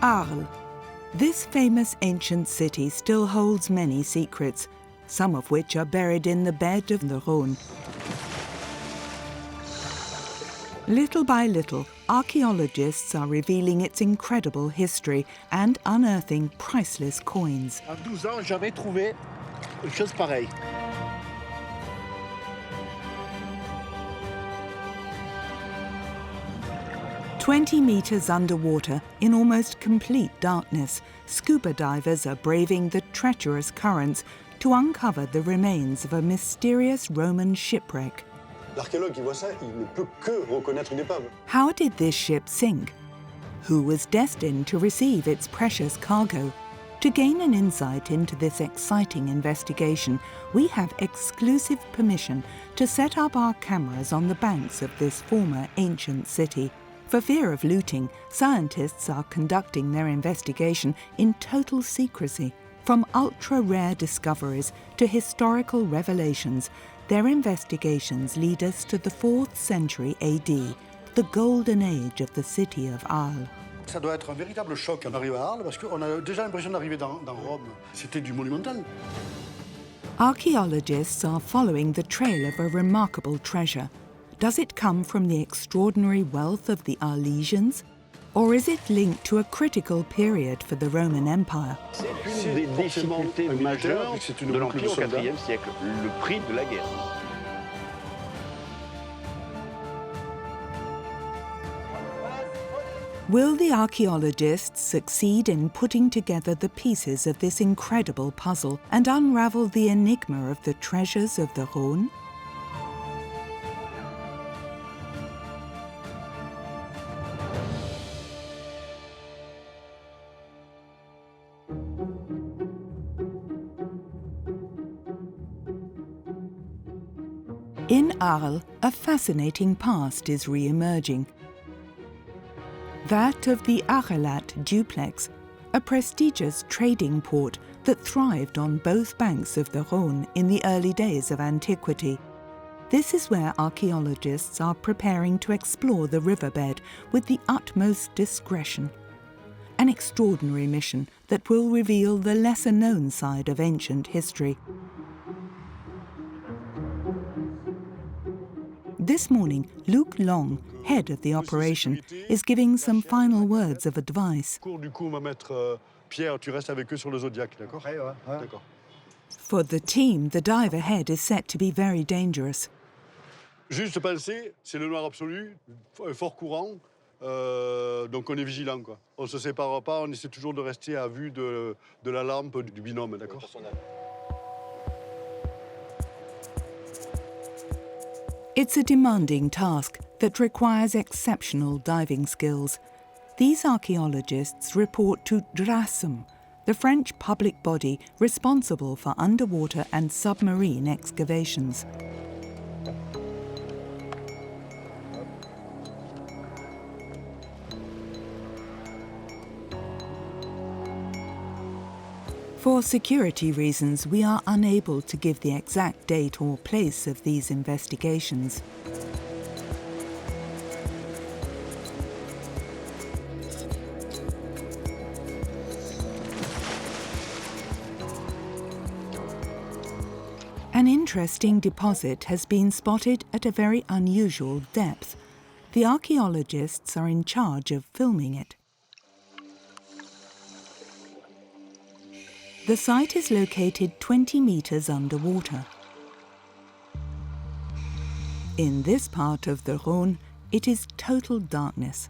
Arles. This famous ancient city still holds many secrets, some of which are buried in the bed of the Rhône. Little by little, archaeologists are revealing its incredible history and unearthing priceless coins. En 12 ans, j'avais trouvé une chose pareille. "20 meters underwater, in almost complete darkness, scuba divers are braving the treacherous currents to uncover the remains of a mysterious Roman shipwreck. L'archéologue qui voit ça, il ne peut que reconnaître une épave. How did this ship sink? Who was destined to receive its precious cargo? To gain an insight into this exciting investigation, we have exclusive permission to set up our cameras on the banks of this former ancient city. For fear of looting, scientists are conducting their investigation in total secrecy. From ultra-rare discoveries to historical revelations, their investigations lead us to the 4th century AD, the golden age of the city of Arles. Ça doit être un véritable choc quand on arrive à Arles, parce qu'on a déjà l'impression d'arriver dans Rome. C'était du monumental. Archaeologists are following the trail of a remarkable treasure. Does it come from the extraordinary wealth of the Arlesians? Or is it linked to a critical period for the Roman Empire? C'est une des difficultés majeures de l'Empire au IVe siècle, le prix de la guerre. Will the archaeologists succeed in putting together the pieces of this incredible puzzle and unravel the enigma of the treasures of the Rhône? In Arles, a fascinating past is re-emerging. That of the Arles duplex, a prestigious trading port that thrived on both banks of the Rhône in the early days of antiquity. This is where archaeologists are preparing to explore the riverbed with the utmost discretion. An extraordinary mission that will reveal the lesser-known side of ancient history. This morning, Luc Long, head of the operation, is giving some final words of advice. Du coup, on va mettre Pierre, tu restes avec eux sur le Zodiac, d'accord? Ouais. D'accord. For the team, the dive ahead is set to be very dangerous. Juste penser, c'est le noir absolu, fort courant, donc on est vigilant, quoi. On ne se sépare pas, on essaie toujours de rester à vue de la lampe du binôme, d'accord? It's a demanding task that requires exceptional diving skills. These archaeologists report to DRASM, the French public body responsible for underwater and submarine excavations. For security reasons, we are unable to give the exact date or place of these investigations. An interesting deposit has been spotted at a very unusual depth. The archaeologists are in charge of filming it. The site is located 20 meters underwater. In this part of the Rhône, it is total darkness.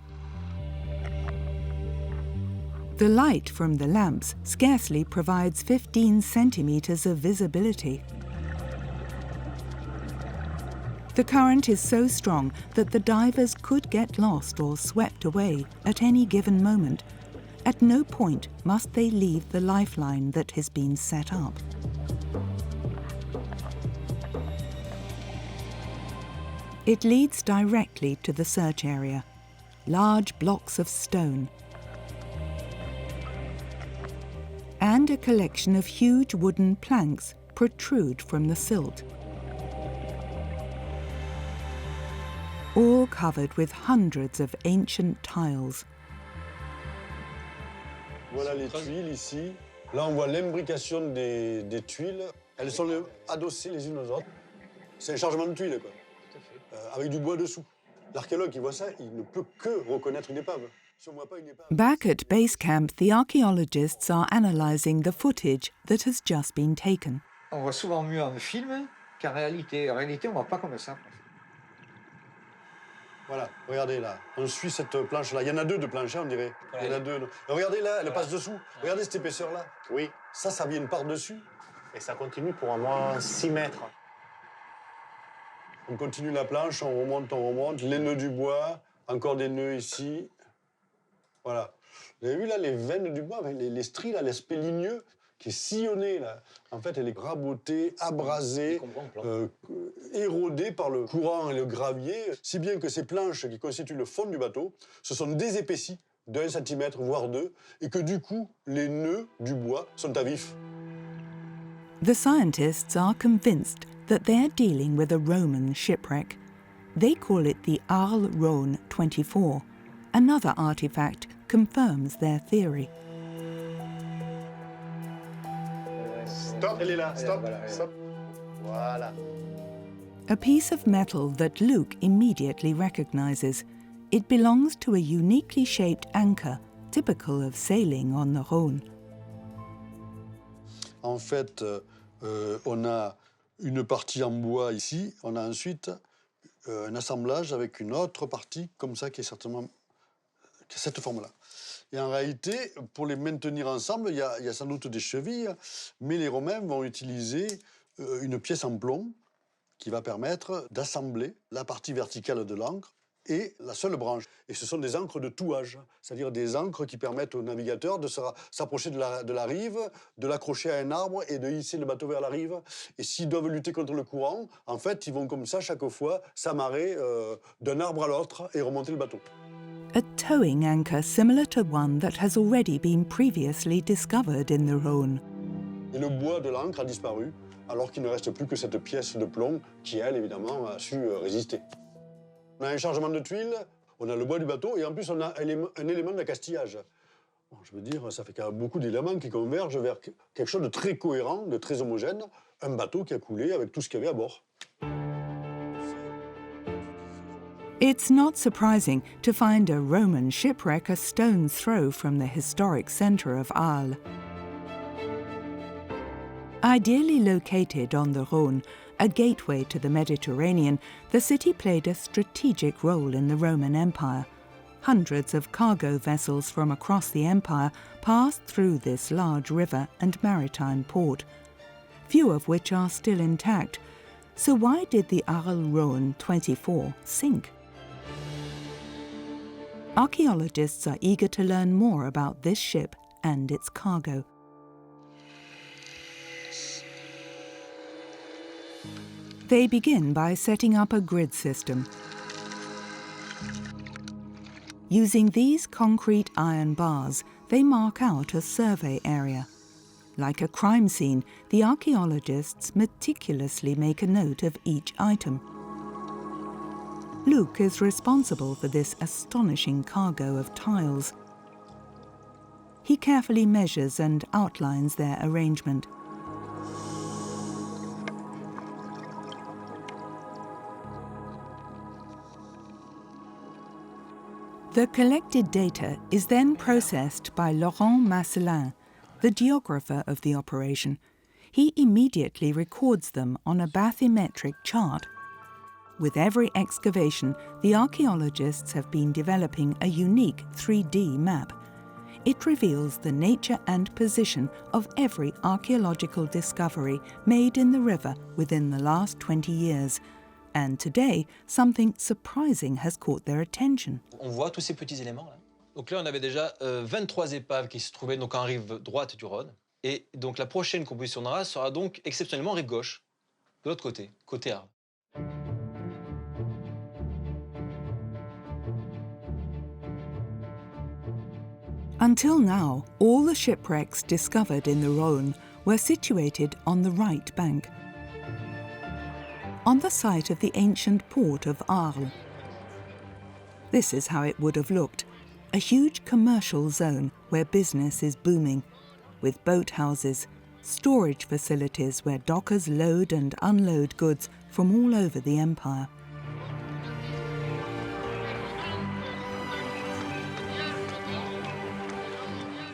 The light from the lamps scarcely provides 15 centimeters of visibility. The current is so strong that the divers could get lost or swept away at any given moment. At no point must they leave the lifeline that has been set up. It leads directly to the search area. Large blocks of stone and a collection of huge wooden planks protrude from the silt, all covered with hundreds of ancient tiles. Voilà les tuiles ici. Là, on voit l'imbrication des tuiles. Elles sont adossées les unes aux autres. C'est un chargement de tuiles, quoi. Tout à fait. Avec du bois dessous. L'archéologue qui voit ça, il ne peut que reconnaître une épave. Si on voit pas une épave... Back at base camp, the archaeologists are analysing the footage that has just been taken. On voit souvent mieux en film qu'en réalité. En réalité, on ne voit pas comme ça. Voilà, regardez là, on suit cette planche-là. Il y en a deux de planches, on dirait. Il y en a deux. Regardez là, elle passe dessous. Regardez cette épaisseur-là. Oui. Ça vient par-dessus. Et ça continue pour au moins 6 mètres. On continue la planche, on remonte. Les nœuds du bois, encore des nœuds ici. Voilà. Vous avez vu là les veines du bois, avec les stries, là, l'aspect ligneux qui est sillonné là. En fait, elle est rabotée, abrasée, érodée par le courant et le gravier, si bien que ces planches qui constituent le fond du bateau se sont désépaissies d'1 cm, voire 2, et que du coup, les nœuds du bois sont à vif. The scientists are convinced that they're dealing with a Roman shipwreck. They call it the Rhône 24. Another artifact confirms their theory. Stop, elle est là, stop, stop. Voilà. A piece of metal that Luke immediately recognizes. It belongs to a uniquely shaped anchor, typical of sailing on the Rhône. En fait, on a une partie en bois ici, on a ensuite un assemblage avec une autre partie comme ça qui est certainement qui a cette forme-là. Et en réalité, pour les maintenir ensemble, il y a sans doute des chevilles, mais les Romains vont utiliser une pièce en plomb qui va permettre d'assembler la partie verticale de l'ancre et la seule branche. Et ce sont des ancres de touage, c'est-à-dire des ancres qui permettent aux navigateurs de s'approcher de la rive, de l'accrocher à un arbre et de hisser le bateau vers la rive. Et s'ils doivent lutter contre le courant, en fait, ils vont comme ça, chaque fois, s'amarrer d'un arbre à l'autre et remonter le bateau. A towing anchor similar to one that has already been previously discovered in the Rhône. Et le bois de l'ancre a disparu, alors qu'il ne reste plus que cette pièce de plomb qui, elle, évidemment, a su résister. On a un chargement de tuiles, on a le bois du bateau et en plus on a un élément d'accastillage. Bon, je veux dire, ça fait qu'il y a beaucoup d'éléments qui convergent vers quelque chose de très cohérent, de très homogène, un bateau qui a coulé avec tout ce qu'il y avait à bord. It's not surprising to find a Roman shipwreck a stone's throw from the historic centre of Arles. Ideally located on the Rhône, a gateway to the Mediterranean, the city played a strategic role in the Roman Empire. Hundreds of cargo vessels from across the empire passed through this large river and maritime port, few of which are still intact. So why did the Rhône 24 sink? Archaeologists are eager to learn more about this ship and its cargo. They begin by setting up a grid system. Using these concrete iron bars, they mark out a survey area. Like a crime scene, the archaeologists meticulously make a note of each item. Luke is responsible for this astonishing cargo of tiles. He carefully measures and outlines their arrangement. The collected data is then processed by Laurent Masselin, the geographer of the operation. He immediately records them on a bathymetric chart. With every excavation, the archaeologists have been developing a unique 3D map. It reveals the nature and position of every archaeological discovery made in the river within the last 20 years. And today, something surprising has caught their attention. On voit tous ces petits éléments là. Donc là, on avait déjà 23 épaves qui se trouvaient donc en rive droite du Rhône. Et donc la prochaine qu'on positionnera sera donc exceptionnellement rive gauche, de l'autre côté, côté Arles. Until now, all the shipwrecks discovered in the Rhône were situated on the right bank, on the site of the ancient port of Arles. This is how it would have looked. a huge commercial zone where business is booming, with boat houses, storage facilities where dockers load and unload goods from all over the empire.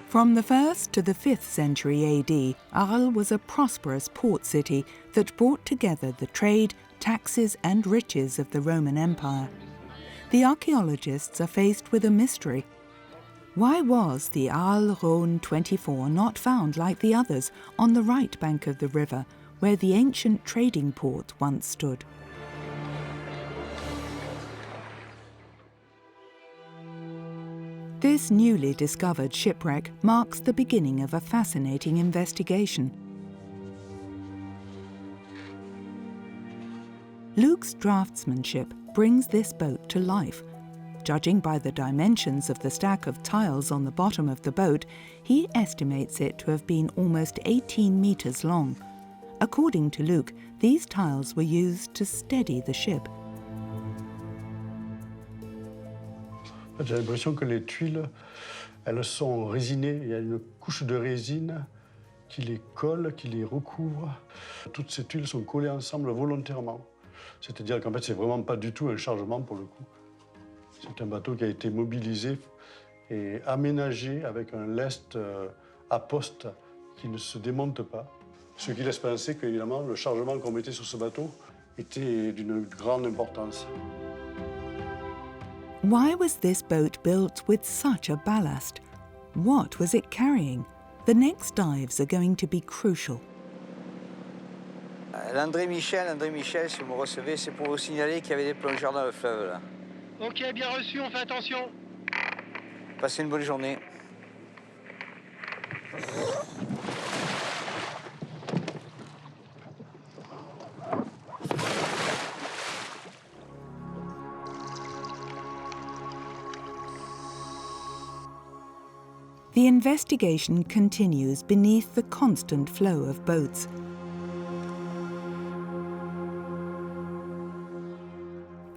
From the 1st to the 5th century AD, Arles was a prosperous port city that brought together the trade, taxes and riches of the Roman Empire. The archaeologists are faced with a mystery. Why was the Rhône 24 not found like the others on the right bank of the river, where the ancient trading port once stood? This newly discovered shipwreck marks the beginning of a fascinating investigation. Luke's draftsmanship brings this boat to life. Judging by the dimensions of the stack of tiles on the bottom of the boat, he estimates it to have been almost 18 meters long. According to Luke, these tiles were used to steady the ship. J'ai l'impression que les tuiles, elles sont résinées. Il y a une couche de résine qui les colle, qui les recouvre. Toutes ces tuiles sont collées ensemble volontairement. C'est-à-dire qu'en fait, c'est vraiment pas du tout un chargement pour le coup. C'est un bateau qui a été mobilisé et aménagé avec un lest à poste qui ne se démonte pas. Ce qui laisse penser qu'évidemment, le chargement qu'on mettait sur ce bateau était d'une grande importance. Why was this boat built with such a ballast? What was it carrying? The next dives are going to be crucial. L'André Michel, si vous me recevez, c'est pour vous signaler qu'il y avait des plongeurs dans le fleuve, là. Ok, bien reçu, on fait attention. Passez une bonne journée. The investigation continues beneath the constant flow of boats.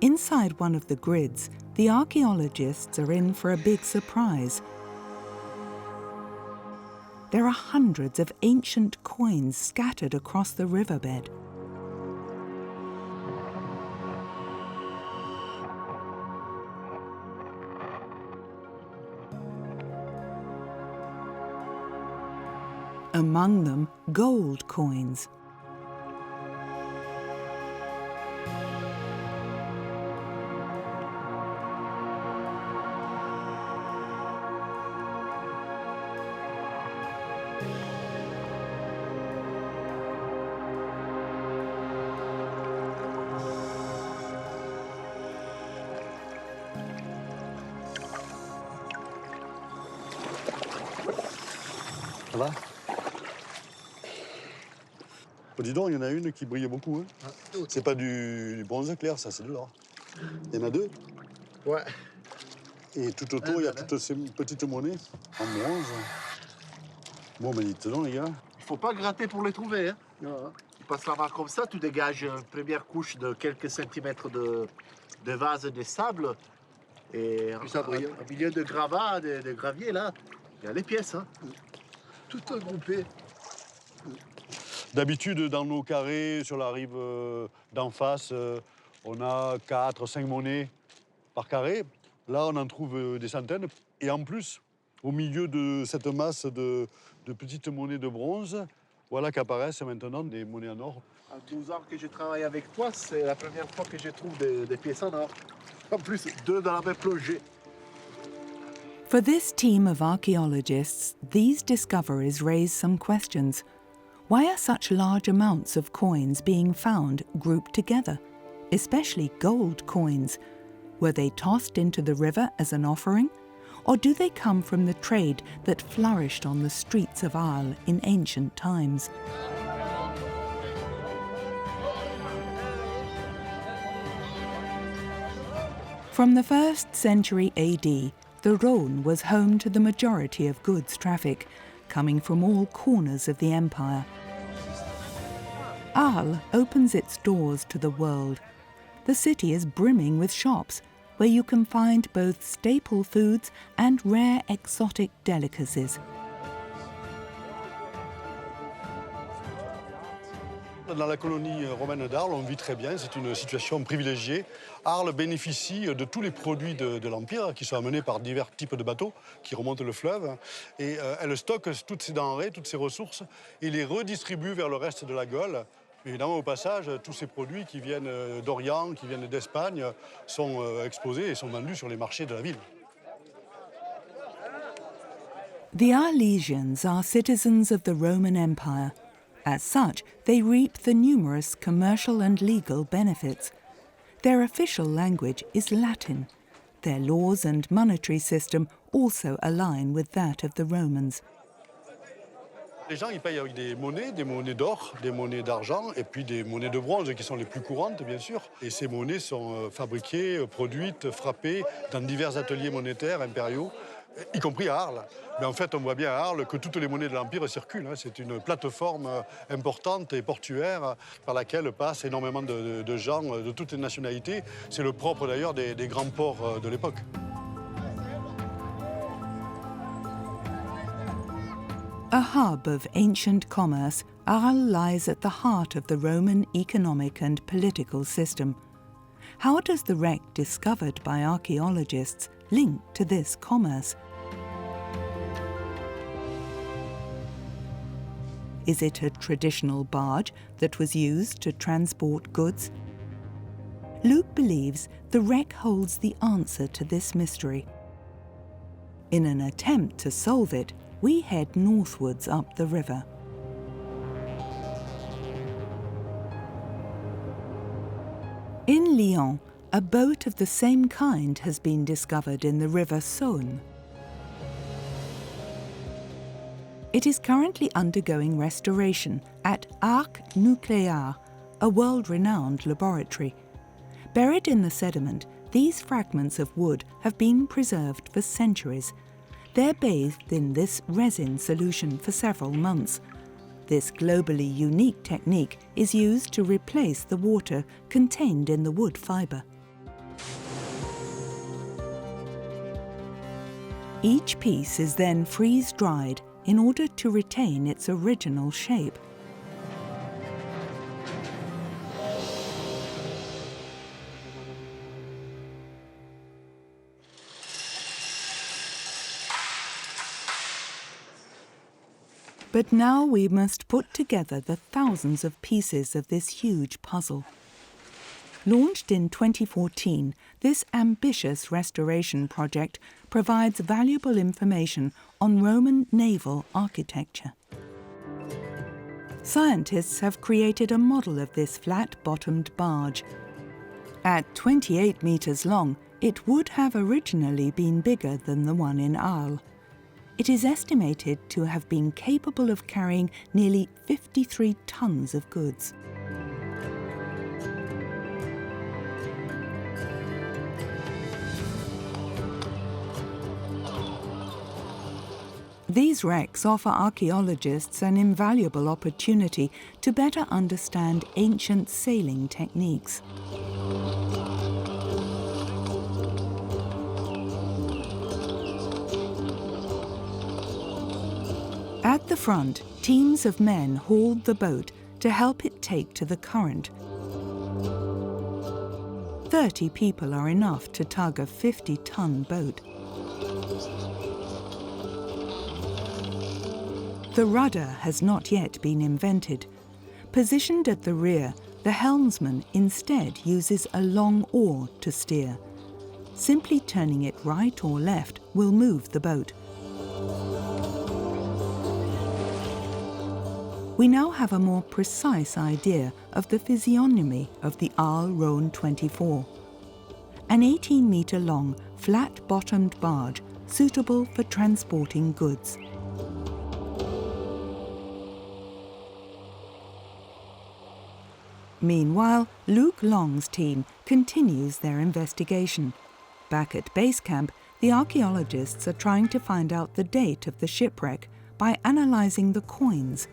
Inside one of the grids, the archaeologists are in for a big surprise. There are hundreds of ancient coins scattered across the riverbed. Among them, gold coins. Ça va? Oh, dis donc, il y en a une qui brille beaucoup. Hein. C'est pas du bronze clair, ça, c'est de l'or. Il y en a deux. Ouais. Et tout autour, il y a toutes ces petites monnaies en bronze. Bon, mais dites donc, les gars. Il faut pas gratter pour les trouver. Hein. Tu passes la main comme ça, tu dégages une première couche de quelques centimètres de vase de sable. Et au milieu de gravats, de gravier, là, il y a les pièces. Hein. Tout regroupé. D'habitude, dans nos carrés, sur la rive d'en face, on a 4-5 monnaies par carré. Là, on en trouve des centaines. Et en plus, au milieu de cette masse de petites monnaies de bronze, voilà qu'apparaissent maintenant des monnaies en or. À 12 ans que je travaille avec toi, c'est la première fois que je trouve des pièces en or. En plus, deux dans la même plongée. For this team of archaeologists, these discoveries raise some questions. Why are such large amounts of coins being found grouped together, especially gold coins? Were they tossed into the river as an offering? Or do they come from the trade that flourished on the streets of Arles in ancient times? From the 1st century AD, the Rhône was home to the majority of goods traffic, coming from all corners of the empire. Arles opens its doors to the world. The city is brimming with shops, where you can find both staple foods and rare exotic delicacies. Dans la colonie romaine d'Arles, on vit très bien, c'est une situation privilégiée. Arles bénéficie de tous les produits de l'Empire qui sont amenés par divers types de bateaux qui remontent le fleuve. Et elle stocke toutes ces denrées, toutes ces ressources et les redistribue vers le reste de la Gaule. Évidemment, au passage, tous ces produits qui viennent d'Orient, qui viennent d'Espagne, sont exposés et sont vendus sur les marchés de la ville. The Arlesians are citizens of the Roman Empire. As such, they reap the numerous commercial and legal benefits. Their official language is Latin. Their laws and monetary system also align with that of the Romans. Les gens ils payent avec des monnaies d'or, des monnaies d'argent et puis des monnaies de bronze qui sont les plus courantes bien sûr. Et ces monnaies sont fabriquées, produites, frappées dans divers ateliers monétaires impériaux, y compris à Arles. Mais en fait, on voit bien à Arles que toutes les monnaies de l'Empire circulent. C'est une plateforme importante et portuaire par laquelle passent énormément de gens de toutes les nationalités. C'est le propre d'ailleurs des grands ports de l'époque. A hub of ancient commerce, Arles lies at the heart of the Roman economic and political system. How does the wreck discovered by archaeologists link to this commerce? Is it a traditional barge that was used to transport goods? Luke believes the wreck holds the answer to this mystery. In an attempt to solve it, we head northwards up the river. In Lyon, a boat of the same kind has been discovered in the river Rhône. It is currently undergoing restoration at Arc Nucléaire, a world-renowned laboratory. Buried in the sediment, these fragments of wood have been preserved for centuries. They're bathed in this resin solution for several months. This globally unique technique is used to replace the water contained in the wood fibre. Each piece is then freeze-dried in order to retain its original shape. But now we must put together the thousands of pieces of this huge puzzle. Launched in 2014, this ambitious restoration project provides valuable information on Roman naval architecture. Scientists have created a model of this flat-bottomed barge. At 28 meters long, it would have originally been bigger than the one in Arles. It is estimated to have been capable of carrying nearly 53 tons of goods. These wrecks offer archaeologists an invaluable opportunity to better understand ancient sailing techniques. At the front, teams of men hauled the boat to help it take to the current. 30 people are enough to tug a 50-ton boat. The rudder has not yet been invented. Positioned at the rear, the helmsman instead uses a long oar to steer. Simply turning it right or left will move the boat. We now have a more precise idea of the physiognomy of the Arles Rhône 24. An 18-metre-long, flat-bottomed barge suitable for transporting goods. Meanwhile, Luke Long's team continues their investigation. Back at base camp, the archaeologists are trying to find out the date of the shipwreck by analysing the coins.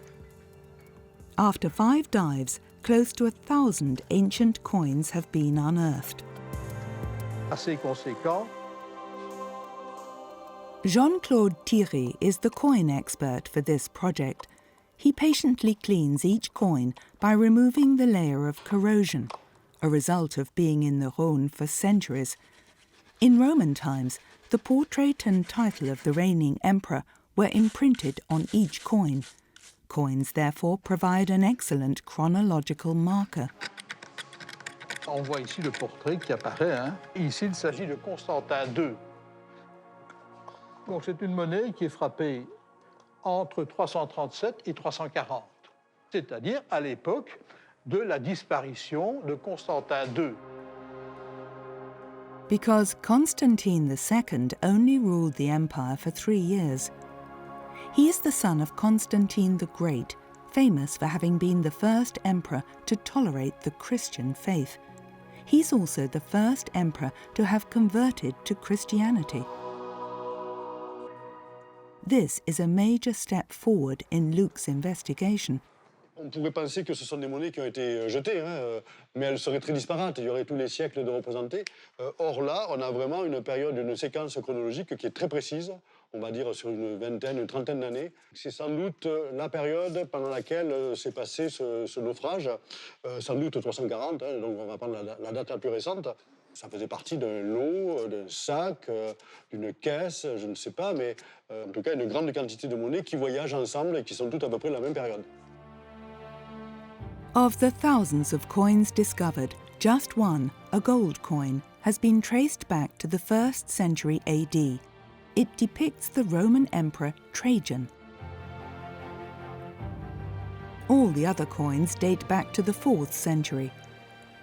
After 5 dives, close to 1,000 ancient coins have been unearthed. assez conséquent. Jean-Claude Thierry is the coin expert for this project. He patiently cleans each coin by removing the layer of corrosion, a result of being in the Rhône for centuries. In Roman times, the portrait and title of the reigning emperor were imprinted on each coin. Coins therefore provide an excellent chronological marker. On voit ici le portrait qui apparaît. Hein. Ici, il s'agit de Constantin II. Donc c'est une monnaie qui est frappée entre 337 et 340, c'est-à-dire à l'époque de la disparition de Constantin II. Because Constantine II only ruled the empire for 3 years. He is the son of Constantine the Great, famous for having been the first emperor to tolerate the Christian faith. He's also the first emperor to have converted to Christianity. This is a major step forward in Luke's investigation. On pourrait penser que ce sont des monnaies qui ont été jetées, mais elles seraient très disparates. Il y aurait tous les siècles de représentés. Or là, on a vraiment une période, une séquence chronologique qui est très précise, on va dire sur une vingtaine, une trentaine d'années. C'est sans doute la période pendant laquelle s'est passé ce naufrage, sans doute 340, donc on va prendre la date la plus récente. Ça faisait partie d'un lot, d'un sac, d'une caisse, je ne sais pas, mais en tout cas une grande quantité de monnaies qui voyagent ensemble et qui sont toutes à peu près de la même période. Of the thousands of coins discovered, just one, a gold coin, has been traced back to the 1st century AD. It depicts the Roman Emperor Trajan. All the other coins date back to the 4th century.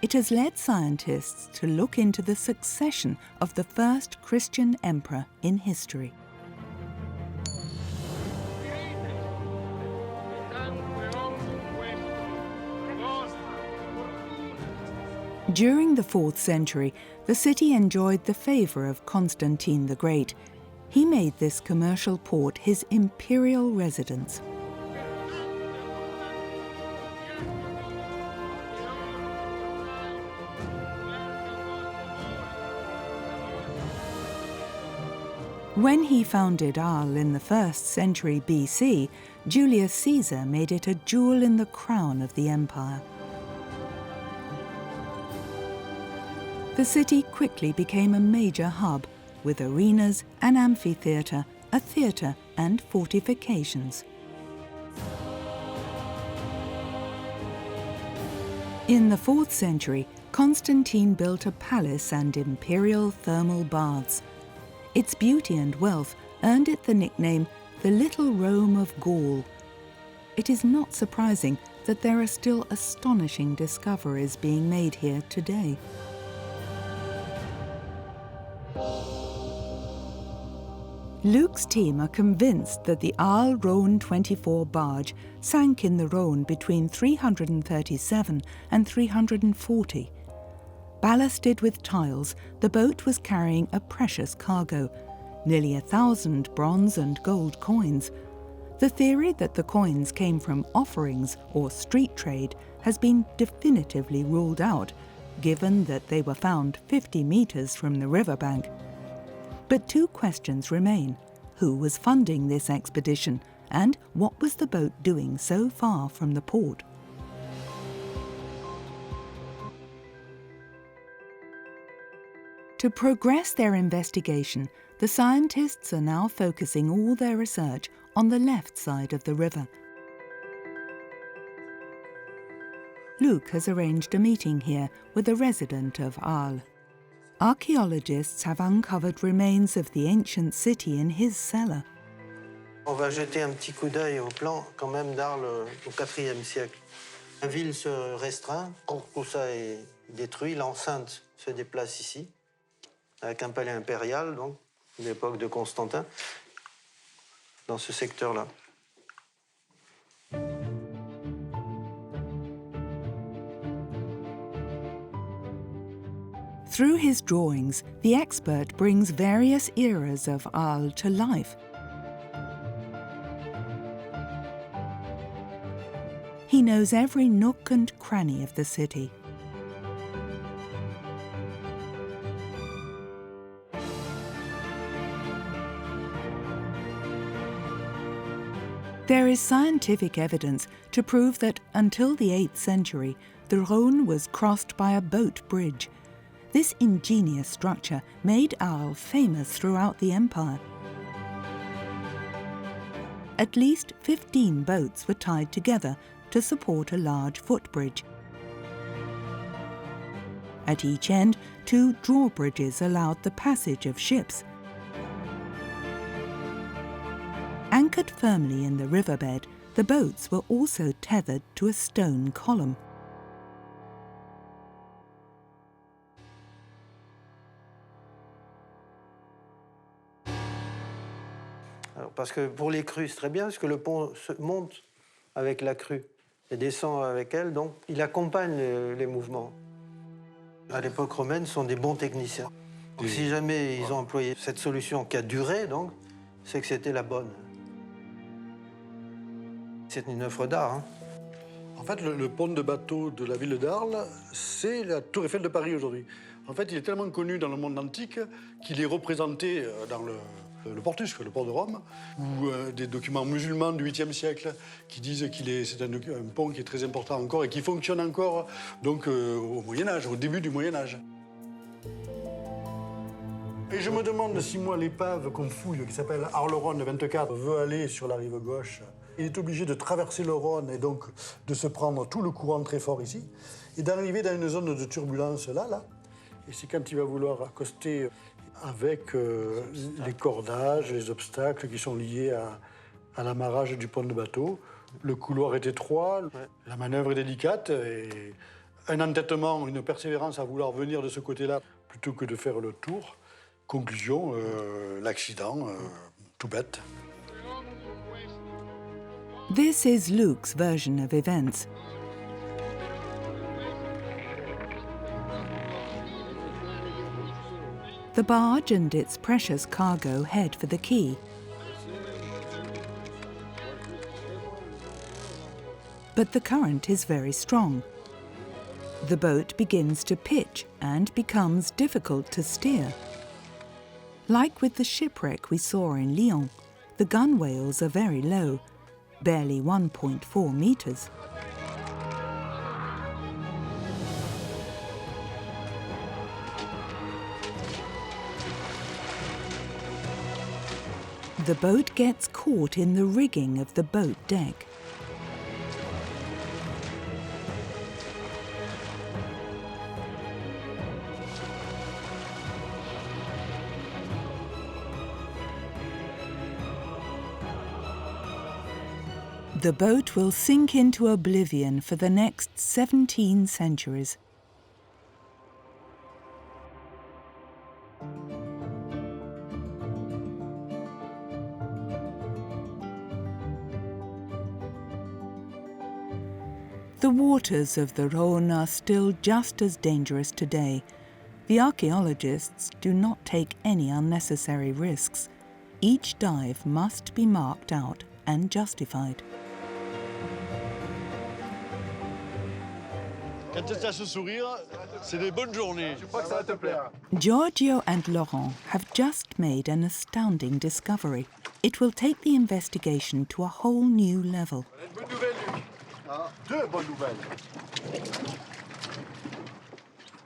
It has led scientists to look into the succession of the first Christian emperor in history. During the 4th century, the city enjoyed the favour of Constantine the Great. He made this commercial port his imperial residence. When he founded Arles in the 1st century BC, Julius Caesar made it a jewel in the crown of the empire. The city quickly became a major hub, with arenas, an amphitheatre, a theatre and fortifications. In the 4th century, Constantine built a palace and imperial thermal baths. Its beauty and wealth earned it the nickname the Little Rome of Gaul. It is not surprising that there are still astonishing discoveries being made here today. Luke's team are convinced that the Arles Rhône 24 barge sank in the Rhône between 337 and 340. Ballasted with tiles, the boat was carrying a precious cargo, nearly 1,000 bronze and gold coins. The theory that the coins came from offerings or street trade has been definitively ruled out, given that they were found 50 meters from the riverbank. But 2 questions remain. Who was funding this expedition, and what was the boat doing so far from the port? To progress their investigation, the scientists are now focusing all their research on the left side of the river. Luke has arranged a meeting here with a resident of Arles. Archaeologists have uncovered remains of the ancient city in his cellar. On va jeter un petit coup d'œil au plan quand même d'Arles au IVe siècle. La ville se restreint, quand tout ça est détruit, l'enceinte se déplace ici, avec un palais impérial, donc, de l'époque de Constantin, dans ce secteur-là. Through his drawings, the expert brings various eras of Arles to life. He knows every nook and cranny of the city. There is scientific evidence to prove that until the 8th century, the Rhône was crossed by a boat bridge. This ingenious structure made Arles famous throughout the empire. At least 15 boats were tied together to support a large footbridge. At each end, 2 drawbridges allowed the passage of ships. Anchored firmly in the riverbed, the boats were also tethered to a stone column. Alors, parce que pour les crues, c'est très bien, parce que le pont monte avec la crue et descend avec elle, donc il accompagne les mouvements. À l'époque romaine, ce sont des bons techniciens. Donc, si jamais ils ont employé cette solution qui a duré, donc, c'est que c'était la bonne. C'est une œuvre d'art. Hein. En fait, le pont de bateau de la ville d'Arles, c'est la tour Eiffel de Paris aujourd'hui. En fait, il est tellement connu dans le monde antique qu'il est représenté dans le Portus, le port de Rome, ou des documents musulmans du 8e siècle qui disent que c'est un pont qui est très important encore et qui fonctionne encore donc, au Moyen-Âge, au début du Moyen-Âge. Et je me demande si moi, l'épave qu'on fouille, qui s'appelle Rhône 24, veut aller sur la rive gauche. Il est obligé de traverser le Rhône et donc de se prendre tout le courant très fort ici et d'arriver dans une zone de turbulence là. Et c'est quand il va vouloir accoster avec les cordages, les obstacles qui sont liés à l'amarrage du pont de bateau. Le couloir est étroit, la manœuvre est délicate et un entêtement, une persévérance à vouloir venir de ce côté-là plutôt que de faire le tour. Conclusion, l'accident, tout bête. This is Luke's version of events. The barge and its precious cargo head for the quay. But the current is very strong. The boat begins to pitch and becomes difficult to steer. Like with the shipwreck we saw in Lyon, the gunwales are very low, barely 1.4 meters. The boat gets caught in the rigging of the boat deck. The boat will sink into oblivion for the next 17 centuries. The waters of the Rhône are still just as dangerous today. The archaeologists do not take any unnecessary risks. Each dive must be marked out and justified. Quand tu as ce sourire, c'est des bonnes journées. Je crois que ça va te plaire. Giorgio and Laurent have just made an astounding discovery. It will take the investigation to a whole new level. Une bonne nouvelle, Luc. Ah, 2 bonnes nouvelles.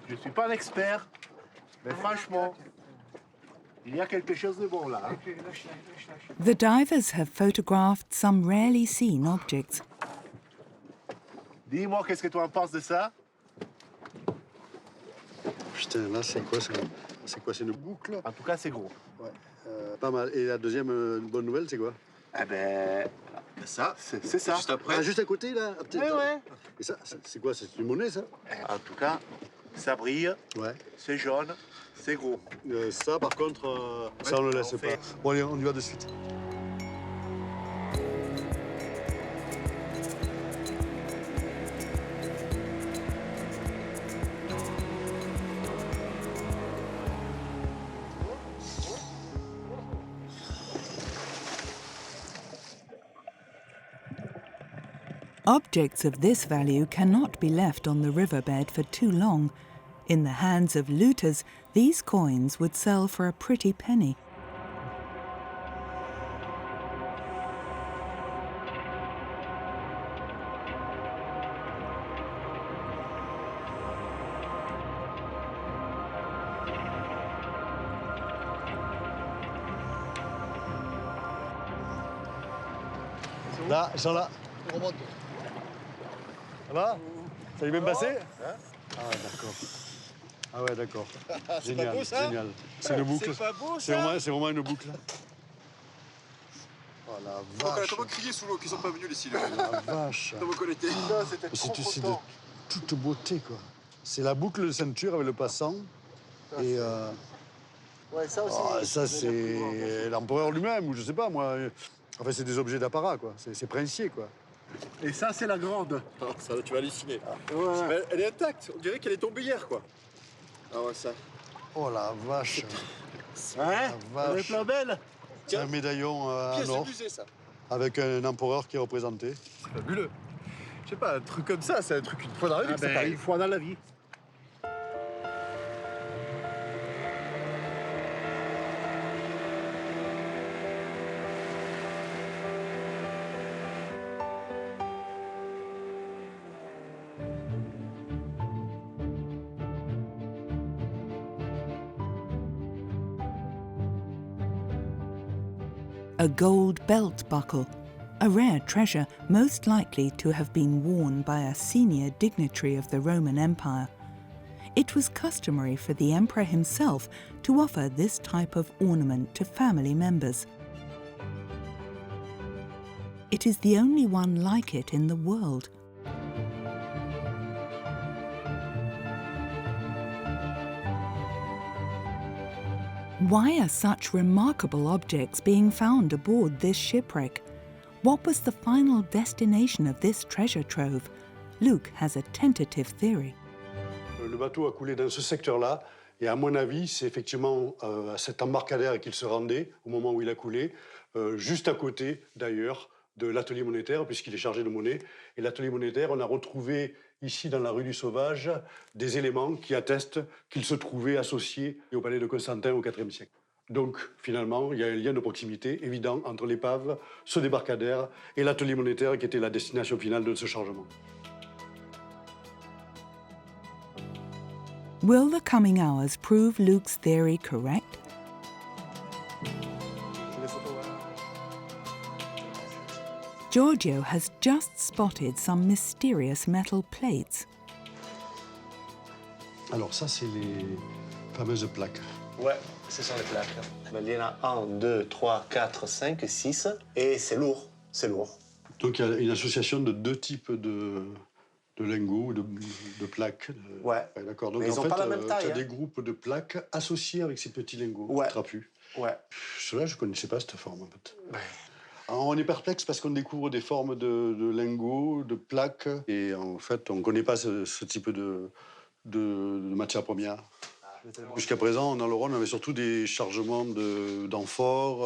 Je ne suis pas un expert, mais franchement, il y a quelque chose de bon là. Hein? The divers have photographed some rarely seen objects. Dis-moi, qu'est-ce que tu en penses de ça? Putain, là, c'est quoi ça? C'est quoi? C'est une boucle? En tout cas, c'est gros. Ouais, pas mal. Et la deuxième bonne nouvelle, c'est quoi? Eh ben, ça, c'est ça. Juste après. Ah, juste à côté, là? Ouais. Et ça, c'est quoi? C'est une monnaie, ça? En tout cas, ça brille, ouais. C'est jaune, c'est gros. Ça, par contre, ça, on ne le laisse pas. Bon, allez, on y va de suite. Objects of this value cannot be left on the riverbed for too long. In the hands of looters, these coins would sell for a pretty penny. Là, ils sont là. Ça va? Ça y est bien passé? Ah ouais, d'accord. Ah ouais, d'accord. Génial, beau, ça? génial. C'est une boucle. C'est pas beau, ça? C'est vraiment une boucle. Oh la vache. Comment crier sous l'eau qu'ils sont pas venus ici, là. La vache. Comment qu'on était? C'était C'est trop de content. toute beauté, quoi. C'est la boucle de ceinture avec le passant. Et Ouais, ça aussi. ça, c'est l'empereur lui-même, ou je sais pas, moi. Enfin, c'est des objets d'apparat, quoi. C'est princier, quoi. Et ça, c'est la grande. Ah, ça, tu vas halluciner. Ouais. Mais elle est intacte. On dirait qu'elle est tombée hier, quoi. Ah ouais, ça. Oh la vache. Ouais, vache. elle est plein belle. C'est un médaillon en Pièce de or, musée, ça. avec un empereur qui est représenté. C'est fabuleux. Je sais pas, un truc comme ça, c'est un truc une fois dans la vie que ça t'arrive. Une fois dans la vie. A gold belt buckle, a rare treasure most likely to have been worn by a senior dignitary of the Roman Empire. It was customary for the emperor himself to offer this type of ornament to family members. It is the only one like it in the world. Why are such remarkable objects being found aboard this shipwreck? What was the final destination of this treasure trove? Luke has a tentative theory. Le bateau a coulé dans ce secteur-là, et à mon avis, c'est effectivement à cet embarcadère qu'il se rendait au moment où il a coulé, juste à côté d'ailleurs de l'atelier monétaire, puisqu'il est chargé de monnaie. Et l'atelier monétaire, on a retrouvé ici dans la rue du Sauvage des éléments qui attestent qu'il se trouvait associé au palais de Constantin au IVe siècle. Donc finalement, il y a un lien de proximité évident entre l'épave, ce débarcadère et l'atelier monétaire qui était la destination finale de ce chargement. Will the coming hours prove Luke's theory correct? Giorgio has just spotted some mysterious metal plates. Alors ça, c'est les fameuses plaques. Ouais, ce sont les plaques. Il y en a 1, 2, 3, 4, 5, 6. Et c'est lourd. C'est lourd. Donc il y a une association de deux types de lingots, de plaques. Ouais. D'accord. Donc mais ils en ont fait, pas la même taille. tu as des groupes de plaques associés avec ces petits lingots trapus. Ouais. Cela, je ne connaissais pas cette forme, en fait. Ouais. Alors, on est perplexe parce qu'on découvre des formes de lingots, de plaques, et en fait, on ne connaît pas ce type de matière première. Jusqu'à présent, dans le Rhône, on avait surtout des chargements d'amphores,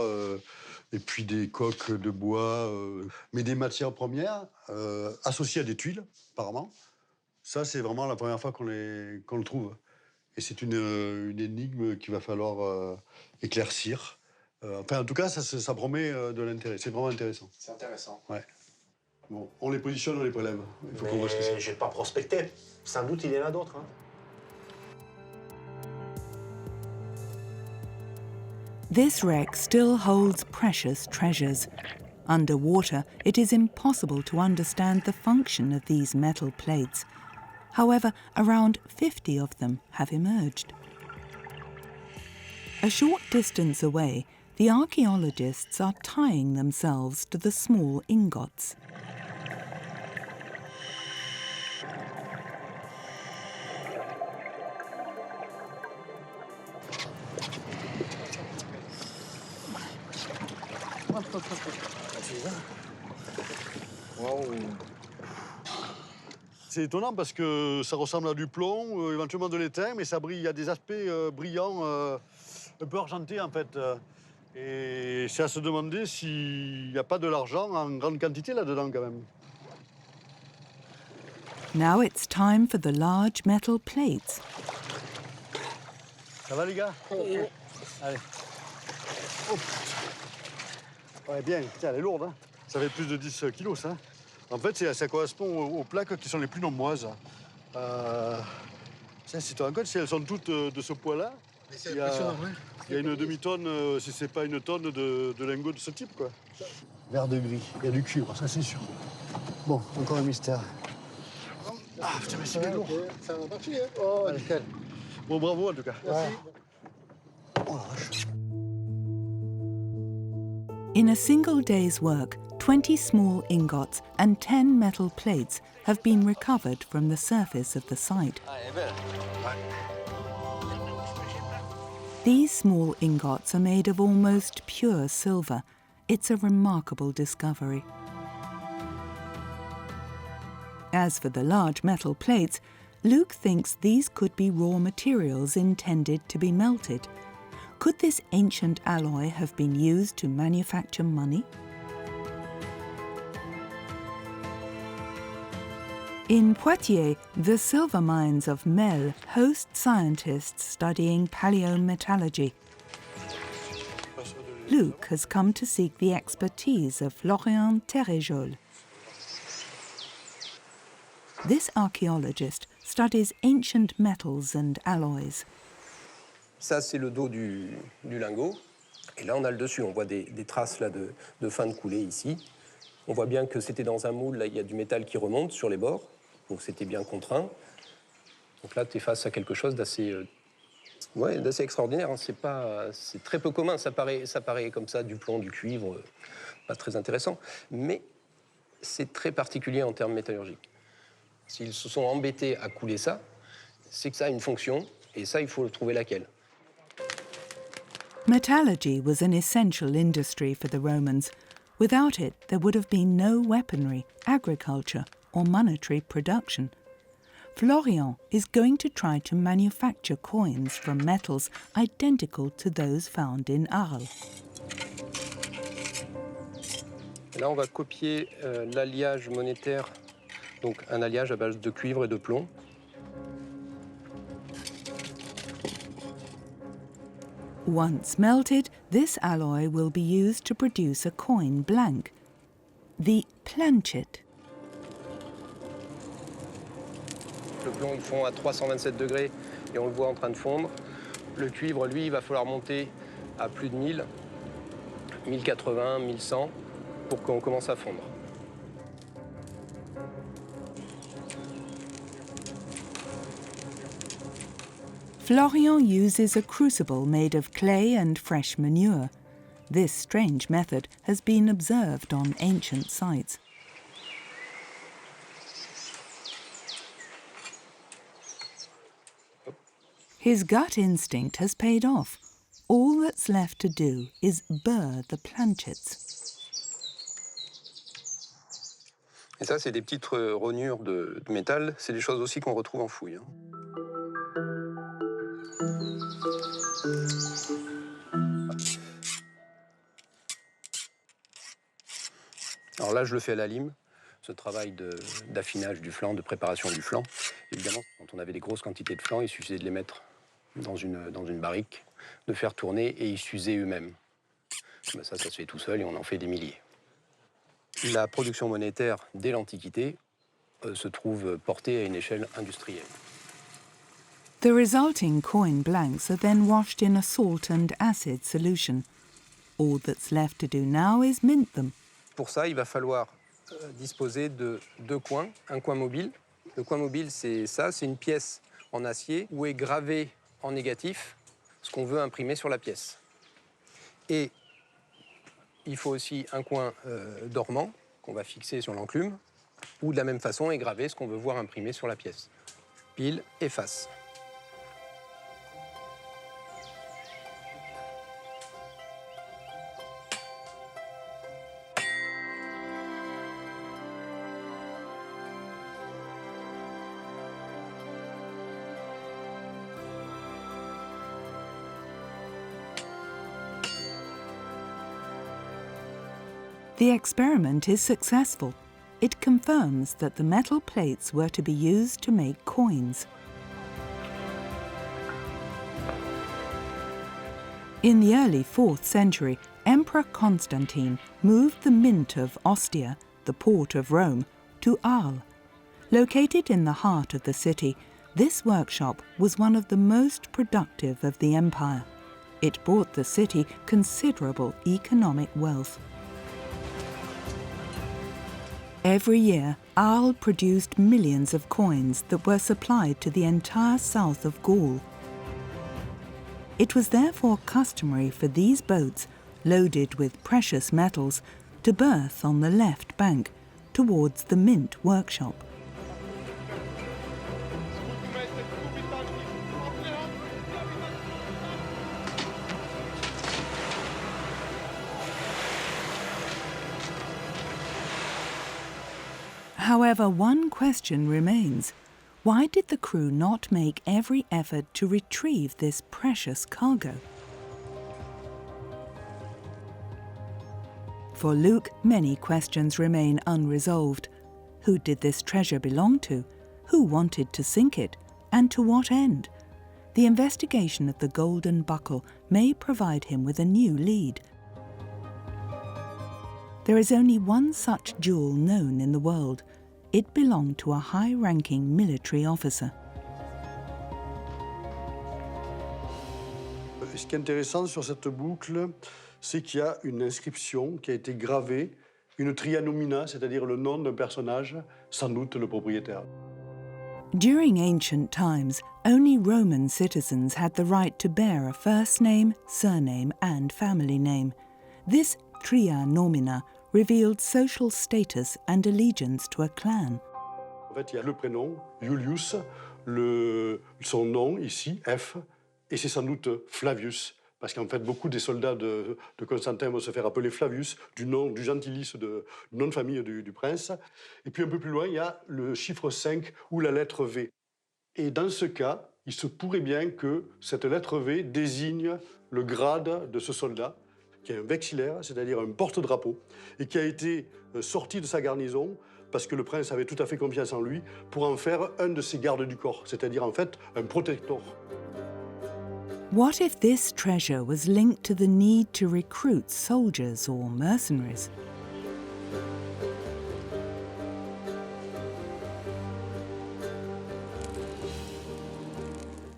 et puis des coques de bois, mais des matières premières associées à des tuiles, apparemment. Ça, c'est vraiment la première fois qu'on le trouve. Et c'est une énigme qu'il va falloir éclaircir. Enfin, en tout cas, ça promet de l'intérêt. C'est vraiment intéressant. C'est intéressant. Ouais. Bon, on les positionne, on les prélève. Il faut qu'on voit ce que c'est. J'ai pas prospecté. Sans doute, il y en a d'autres. Hein. This wreck still holds precious treasures. Underwater, it is impossible to understand the function of these metal plates. However, around 50 of them have emerged. A short distance away, the archaeologists are tying themselves to the small ingots. C'est étonnant parce que ça ressemble à du plomb, éventuellement de l'étain, mais ça brille. Il y a des aspects brillants, un peu argentés en fait. Et c'est à se demander s'il n'y a pas de l'argent en grande quantité là-dedans quand même. Now it's time for the large metal plates. Ça va les gars? Allez. Oh. Ouais, bien. Tiens, elle est lourde. Hein. Ça fait plus de 10 kilos, ça. En fait, ça correspond aux plaques qui sont les plus nombreuses. Si tu te rends compte, si elles sont toutes de ce poids-là, il y a une demi-tonne, si c'est pas une tonne de lingots de ce type, quoi. vert de gris. Il y a du cuivre, ça c'est sûr. Bon, encore un mystère. Ah putain, mais c'est bien lourd. Ça va partir, hein. Oh, Nickel. Bon, bravo en tout cas. merci. Oh la vache. In a single day's work, 20 small ingots and 10 metal plates have been recovered from the surface of the site. These small ingots are made of almost pure silver. It's a remarkable discovery. As for the large metal plates, Luke thinks these could be raw materials intended to be melted. Could this ancient alloy have been used to manufacture money? In Poitiers, the silver mines of Mel host scientists studying paleometallurgy. Luke has come to seek the expertise of Florian Terrejol. This archaeologist studies ancient metals and alloys. Ça, c'est le dos du lingot. Et là, on a le dessus. On voit des traces là, de fin de coulée ici. On voit bien que c'était dans un moule. Là, il y a du métal qui remonte sur les bords. Donc, c'était bien contraint. Donc là, tu es face à quelque chose d'assez d'assez extraordinaire. Hein. C'est très peu commun. Ça paraît comme ça, du plomb, du cuivre. Pas très intéressant. Mais c'est très particulier en termes métallurgiques. S'ils se sont embêtés à couler ça, c'est que ça a une fonction. Et ça, il faut trouver laquelle. Metallurgy was an essential industry for the Romans. Without it, there would have been no weaponry, agriculture, or monetary production. Florian is going to try to manufacture coins from metals identical to those found in Arles. Là, on va copier l'alliage monétaire, donc un alliage à base de cuivre et de plomb. Once melted, this alloy will be used to produce a coin blank, the planchet. Le plomb, il fond à 327 degrés et on le voit en train de fondre. Le cuivre, lui, il va falloir monter à plus de 1000, 1080, 1100 pour qu'on commence à fondre. Florian uses a crucible made of clay and fresh manure. This strange method has been observed on ancient sites. His gut instinct has paid off. All that's left to do is burr the planchets. Et ça, c'est des petites rognures de métal. C'est des choses aussi qu'on retrouve en fouille. Hein. Alors là, je le fais à la lime, ce travail d'affinage du flanc, de préparation du flanc. Évidemment, quand on avait des grosses quantités de flanc, il suffisait de les mettre dans une barrique, de faire tourner et ils s'usaient eux-mêmes. Ben ça se fait tout seul et on en fait des milliers. La production monétaire, dès l'Antiquité, se trouve portée à une échelle industrielle. The resulting coin blanks are then washed in a salt and acid solution. All that's left to do now is mint them. Pour ça, il va falloir disposer de deux coins, un coin mobile. Le coin mobile, c'est ça, c'est une pièce en acier où est gravé en négatif ce qu'on veut imprimer sur la pièce. Et il faut aussi un coin dormant qu'on va fixer sur l'enclume, où de la même façon est gravé ce qu'on veut voir imprimé sur la pièce. Pile et face. The experiment is successful. It confirms that the metal plates were to be used to make coins. In the early 4th century, Emperor Constantine moved the mint of Ostia, the port of Rome, to Arles. Located in the heart of the city, this workshop was one of the most productive of the empire. It brought the city considerable economic wealth. Every year, Arles produced millions of coins that were supplied to the entire south of Gaul. It was therefore customary for these boats, loaded with precious metals, to berth on the left bank, towards the mint workshop. However, one question remains. Why did the crew not make every effort to retrieve this precious cargo? For Luke, many questions remain unresolved. Who did this treasure belong to? Who wanted to sink it? And to what end? The investigation of the golden buckle may provide him with a new lead. There is only one such jewel known in the world. It belonged to a high-ranking military officer. Ce qui est intéressant sur cette boucle, c'est qu'il y a une inscription qui a été gravée, une trianomina, c'est-à-dire le nom d'un personnage, sans doute le propriétaire. During ancient times, only Roman citizens had the right to bear a first name, surname, and family name. This tria nomina revealed social status and allegiance to a clan. En fait, il y a le prénom, Julius, son nom ici, F, et c'est sans doute Flavius, parce qu'en fait, beaucoup des soldats de Constantin vont se faire appeler Flavius, du gentilice, du nom de famille du prince. Et puis un peu plus loin, il y a le chiffre 5 ou la lettre V. Et dans ce cas, il se pourrait bien que cette lettre V désigne le grade de ce soldat, qui est un vexillaire, c'est-à-dire un porte-drapeau, et qui a été sorti de sa garnison parce que le prince avait tout à fait confiance en lui pour en faire un de ses gardes du corps, c'est-à-dire en fait un protecteur. What if this treasure was linked to the need to recruit soldiers or mercenaries?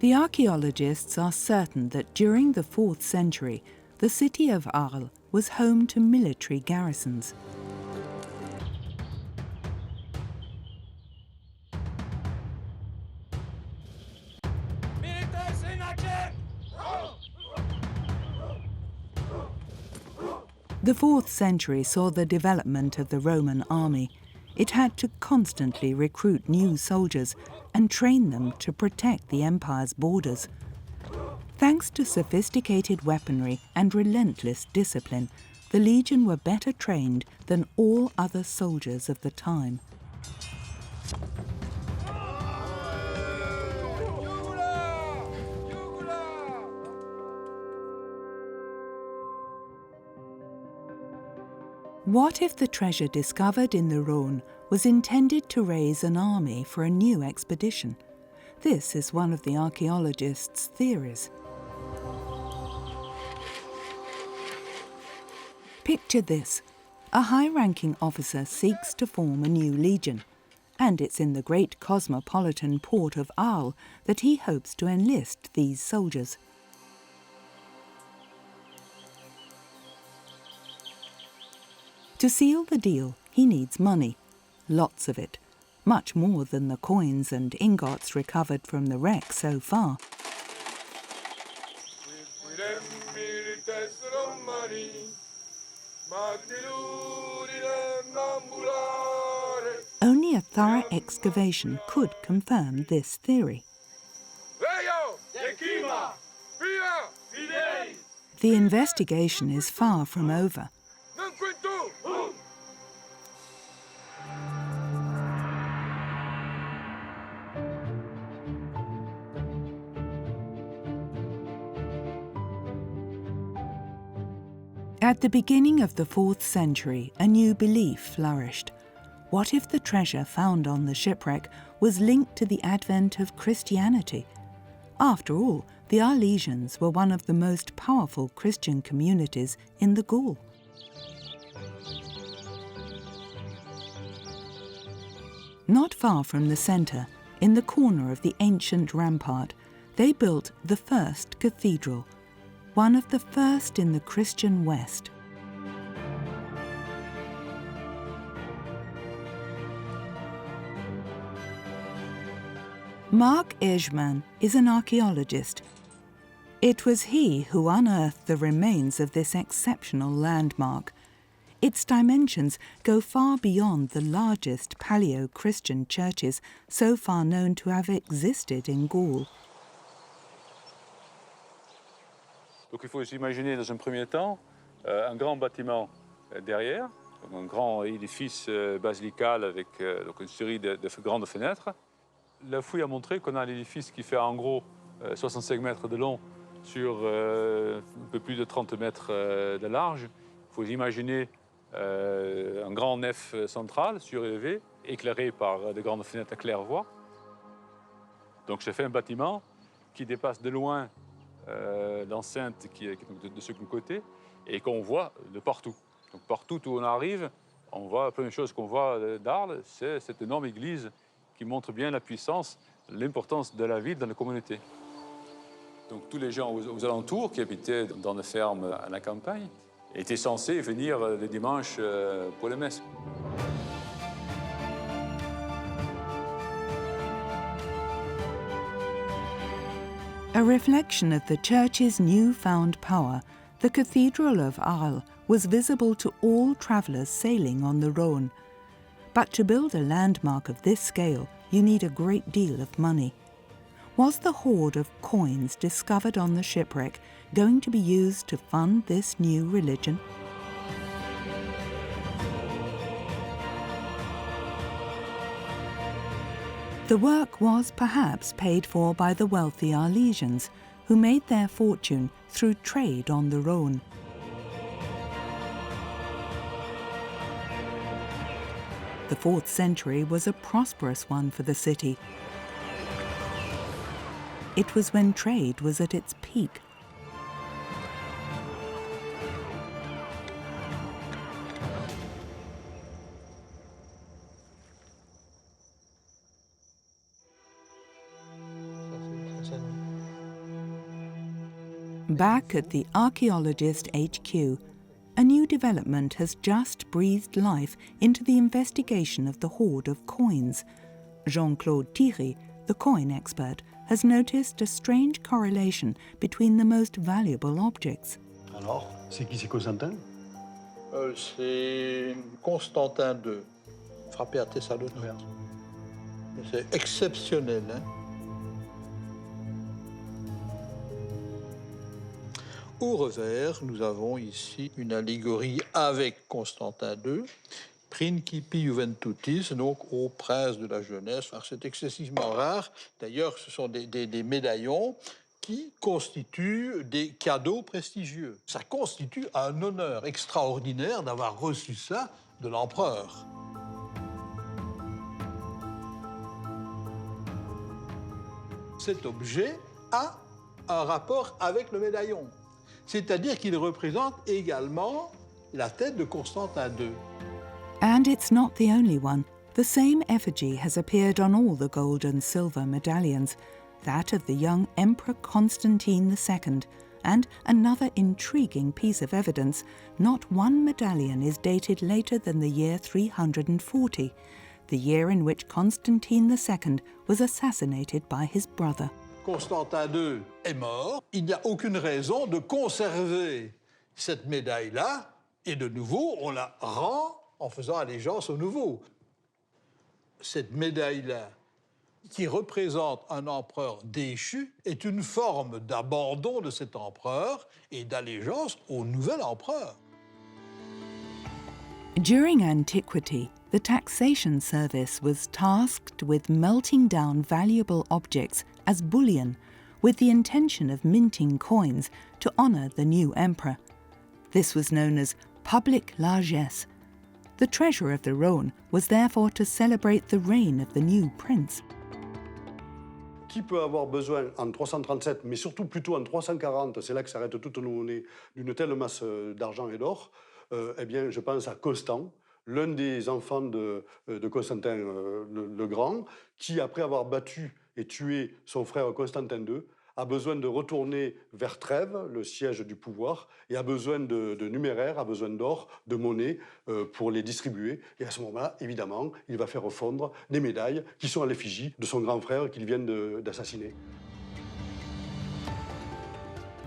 The archaeologists are certain that during the 4th century, the city of Arles was home to military garrisons. The 4th century saw the development of the Roman army. It had to constantly recruit new soldiers and train them to protect the empire's borders. Thanks to sophisticated weaponry and relentless discipline, the legion were better trained than all other soldiers of the time. What if the treasure discovered in the Rhône was intended to raise an army for a new expedition? This is one of the archaeologists' theories. Picture this. A high-ranking officer seeks to form a new legion, and it's in the great cosmopolitan port of Arles that he hopes to enlist these soldiers. To seal the deal, he needs money, lots of it, much more than the coins and ingots recovered from the wreck so far. Only a thorough excavation could confirm this theory. The investigation is far from over. At the beginning of the 4th century, a new belief flourished. What if the treasure found on the shipwreck was linked to the advent of Christianity? After all, the Arlesians were one of the most powerful Christian communities in the Gaul. Not far from the centre, in the corner of the ancient rampart, they built the first cathedral, one of the first in the Christian West. Marc Ejman is an archaeologist. It was he who unearthed the remains of this exceptional landmark. Its dimensions go far beyond the largest Paleo-Christian churches so far known to have existed in Gaule. Donc il faut s'imaginer dans un premier temps un grand bâtiment derrière, un grand édifice basilical avec donc une série de grandes fenêtres. La fouille a montré qu'on a un édifice qui fait en gros 65 mètres de long sur un peu plus de 30 mètres de large. Il faut imaginer un grand nef central surélevé, éclairé par de grandes fenêtres à claire-voie. Donc j'ai fait un bâtiment qui dépasse de loin l'enceinte qui est de ce côté et qu'on voit de partout. Donc partout où on arrive, on voit la première chose qu'on voit d'Arles, c'est cette énorme église qui montre bien la puissance, l'importance de la ville dans la communauté. Donc tous les gens aux alentours qui habitaient dans les fermes à la campagne étaient censés venir le dimanche pour les messes. A reflection of the church's newfound power, the Cathedral of Arles was visible to all travellers sailing on the Rhône. But to build a landmark of this scale, you need a great deal of money. Was the hoard of coins discovered on the shipwreck going to be used to fund this new religion? The work was perhaps paid for by the wealthy Arlesians, who made their fortune through trade on the Rhône. The 4th century was a prosperous one for the city. It was when trade was at its peak. Back at the archaeologist HQ, a new development has just breathed life into the investigation of the hoard of coins. Jean-Claude Thierry, the coin expert, has noticed a strange correlation between the most valuable objects. Alors, c'est qui, c'est Constantin? C'est Constantin II, frappé à Thessalonique. C'est exceptionnel, hein? Au revers, nous avons ici une allégorie avec Constantin II, Principi Juventutis, donc au prince de la jeunesse. C'est excessivement rare. D'ailleurs, ce sont des médaillons qui constituent des cadeaux prestigieux. Ça constitue un honneur extraordinaire d'avoir reçu ça de l'empereur. Cet objet a un rapport avec le médaillon. C'est-à-dire qu'il représente également la tête de Constantin II. And it's not the only one. The same effigy has appeared on all the gold and silver medallions, that of the young Emperor Constantine II. And another intriguing piece of evidence, not one medallion is dated later than the year 340, the year in which Constantine II was assassinated by his brother. Constantin II est mort. Il n'y a aucune raison de conserver cette médaille-là. Et de nouveau, on la rend en faisant allégeance au nouveau. Cette médaille-là, qui représente un empereur déchu, est une forme d'abandon de cet empereur et d'allégeance au nouvel empereur. During antiquity, the taxation service was tasked with melting down valuable objects as bullion, with the intention of minting coins to honour the new emperor. This was known as public largesse. The treasure of the Rhône was therefore to celebrate the reign of the new prince. Qui peut avoir besoin en 337, mais surtout plutôt en 340, c'est là que s'arrêtent toutes nos monnaies, d'une telle masse d'argent et d'or? Eh bien, je pense à Constant, l'un des enfants de Constantin le Grand, qui, après avoir battu et tué son frère Constantin II, a besoin de retourner vers Trèves, le siège du pouvoir, et a besoin de numéraire, a besoin d'or, de monnaie pour les distribuer. Et à ce moment-là, évidemment, il va faire fondre des médailles qui sont à l'effigie de son grand frère qu'il vient d'assassiner.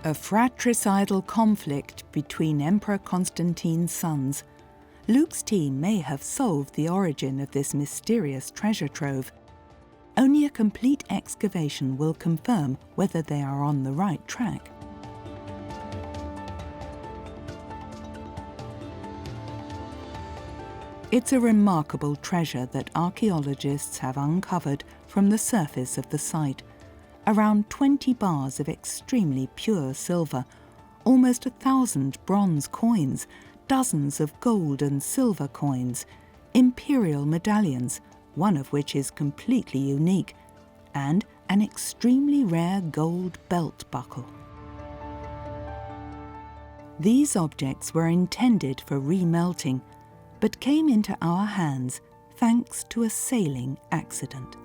A fratricidal conflict between Emperor Constantine's sons. Luke's team may have solved the origin of this mysterious treasure trove. Only a complete excavation will confirm whether they are on the right track. It's a remarkable treasure that archaeologists have uncovered from the surface of the site. Around 20 bars of extremely pure silver, almost 1,000 bronze coins, dozens of gold and silver coins, imperial medallions, one of which is completely unique, and an extremely rare gold belt buckle. These objects were intended for remelting, but came into our hands thanks to a sailing accident.